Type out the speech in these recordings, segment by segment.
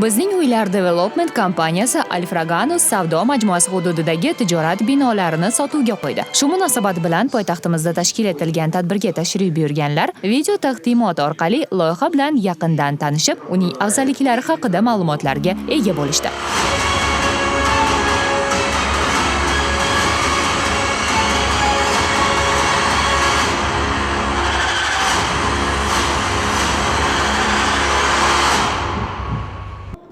Bizning Uylar Development kompaniyasi Alfraganus savdo majmuasi hududidagi tijorat binolarini sotuvga qo'ydi. Shu munosabat bilan poytaxtimizda tashkil etilgan tadbirga tashrif buyurganlar video taqdimot orqali loyiha bilan yaqindan tanishib, uning afzalliklari haqida ma'lumotlarga ega bo'lishdi.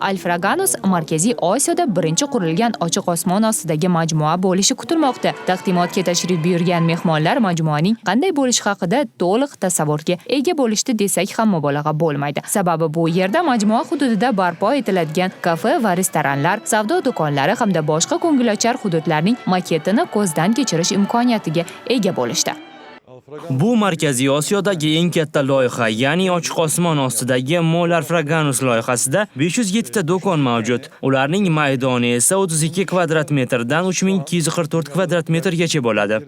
Alfraganus Markaziy Osiyoda birinchi qurilgan ochiq osmon ostidagi majmua bo'lishi kutilmoqda. Taqdimotga tashrif buyurgan mehmonlar majmuaning qanday bo'lishi haqida to'liq tasavvurga ega bo'lishdi desak ham mubolag'a bo'lmaydi. Sababi bu yerda majmua hududida barpo etiladigan kafe va restoranlar, savdo do'konlari hamda boshqa ko'ngilochar hududlarning maketini ko'zdan kechirish imkoniyatiga ega bo'lishdi. Bu Markaziy Osiyodagi eng katta loyiha, ya'ni ochiq osmon ostidagi Mall Alfraganus loyihasida 507 ta do'kon mavjud. Ularning maydoni esa 32 kvadrat metrdan 3244 kvadrat metrgacha bo'ladi.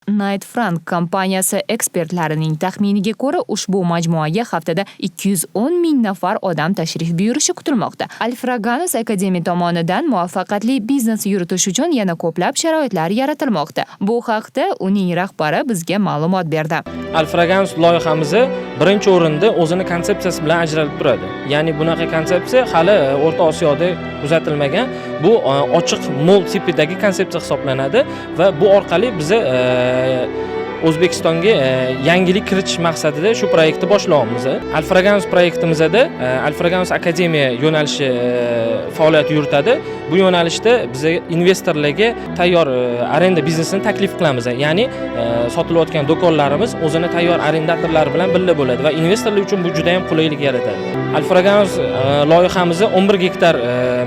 Knight Frank kompaniyasi ekspertlarining taxminiga ko'ra, ushbu majmuaga haftada 210 ming nafar odam tashrif buyurishi kutilmoqda. Alfraganus Akademiya tomonidan muvaffaqiyatli biznes yuritish uchun yana ko'plab sharoitlar yaratilmoqda. Bu haqda uning rahbari bizga ma'lumot berdi. Alfraganus loyihamizni birinchi o'rinda o'zini konsepsiyasi bilan ajralib turadi. Ya'ni bunaqa konsepsiya hali O'rta Osiyoda kuzatilmagan. Bu ochiq mall tipidagi konsepsiya hisoblanadi va bu orqali biz O'zbekistonga yangilik kiritish maqsadida shu proyektni boshlayapmiz. Alfraganus proyektimizda Alfraganus Akademiya yo'nalishi faoliyat yuritadi. Bu yo'nalishda biz investorlarga tayyor arenda biznesini taklif qilamiz. Ya'ni sotilayotgan do'konlarimiz o'zini tayyor arendatorlar bilan birga bo'ladi va investorlar uchun bu juda ham qulaylik yaratadi. Alfraganus loyihamizni 11 gektar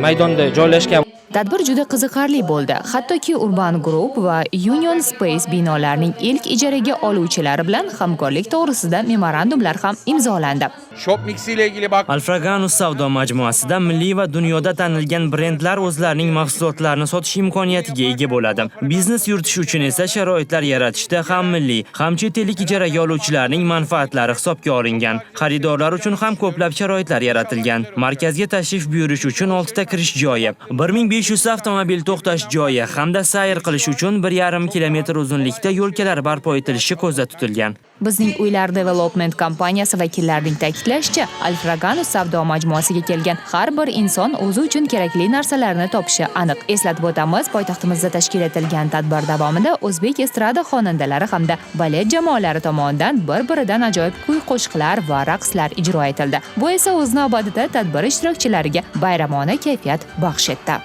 maydonda joylashgan. Tadbir juda qiziqarli bo'ldi. Hattoki Urban Group va Union Space binolarining ilk ijaraga oluvchilari bilan hamkorlik to'g'risida memorandumlar ham imzolandi. Shop Mix ile ilgili bak. Alfraganus savdo majmuasida milliy va dunyoda tanilgan brendlar o'zlarining mahsulotlarini sotish imkoniyatiga ega bo'ladi. Biznes yuritish uchun esa sharoitlar yaratishda ham milliy, ham chet ellik ijaraga oluvchilarning manfaatlari hisobga olingan. Xaridorlar uchun ham ko'plab sharoitlar yaratilgan. Markazga tashrif buyurish uchun 6 ta kirish joyi, 1500 avtomobil to'xtash joyi hamda sayr qilish uchun 1,5 kilometr uzunlikda yo'lkalar barpo etilishi ko'zda tutilgan. Bizning Uylar Development kompaniyasi vakillarining ta'kidlashicha, Alfraganus savdo majmuasiga kelgan har bir inson o'zi uchun kerakli narsalarni topishi aniq. Eslatib o'tamiz, poytaxtimizda tashkil etilgan tadbir davomida o'zbek estrada xonandalari hamda balet jamoalari tomonidan bir-biridan ajoyib kuy-qo'shiqlar va raqslar ijro etildi. Bu esa o'z navbatida tadbir ishtirokchilariga bayramona kayfiyat baxsh etdi.